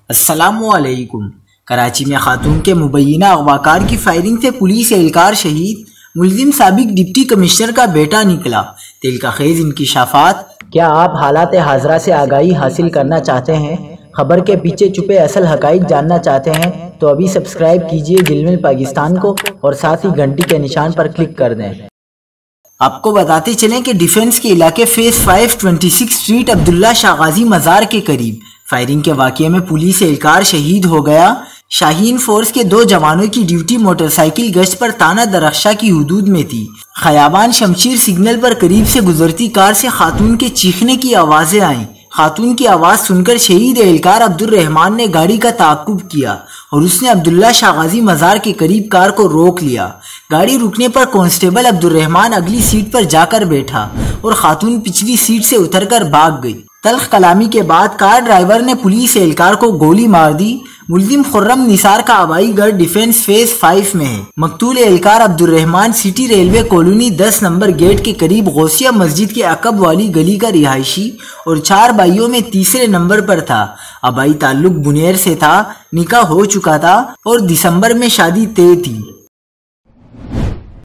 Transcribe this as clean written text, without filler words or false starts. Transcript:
السلام علیکم۔ کراچی میں خاتون کے مبینہ اغواکار کی فائرنگ سے پولیس اہلکار شہید، ملزم سابق ڈپٹی کمشنر کا بیٹا نکلا۔ دل کا خیز انکشافات۔ کیا آپ حالات حاضرہ سے آگاہی حاصل کرنا چاہتے ہیں؟ خبر کے پیچھے چھپے اصل حقائق جاننا چاہتے ہیں تو ابھی سبسکرائب کیجئے جلمل پاکستان کو اور ساتھ ہی گھنٹی کے نشان پر کلک کر دیں۔ آپ کو بتاتے چلیں کہ ڈیفنس کے علاقے فیس 5 26 اسٹریٹ عبداللہ شاہ غازی مزار کے قریب فائرنگ کے واقعے میں پولیس اہلکار شہید ہو گیا۔ شاہین فورس کے 2 جوانوں کی ڈیوٹی موٹر سائیکل گشت پر تانہ درخشاں کی حدود میں تھی۔ خیابان شمشیر سگنل پر قریب سے گزرتی کار سے خاتون کے چیخنے کی آوازیں آئیں۔ خاتون کی آواز سن کر شہید اہلکار عبدالرحمان نے گاڑی کا تعاقب کیا اور اس نے عبداللہ شاہ غازی مزار کے قریب کار کو روک لیا۔ گاڑی رکنے پر کانسٹیبل عبدالرحمان اگلی سیٹ پر جا کر بیٹھا اور خاتون پچھلی سیٹ سے اتر کر بھاگ گئی۔ تلخ کلامی کے بعد کار ڈرائیور نے پولیس اہلکار کو گولی مار دی۔ ملزم خرم نثار کا آبائی گھر ڈیفنس فیس 5 میں ہے۔ مقتول اہلکار عبدالرحمان city railway colony 10 number gate کے قریب غوثیہ مسجد کے عقب والی گلی کا رہائشی اور 4 بھائیوں میں تیسرے نمبر پر تھا۔ آبائی تعلق بنیر سے تھا، نکاح ہو چکا تھا اور دسمبر میں شادی طے تھی۔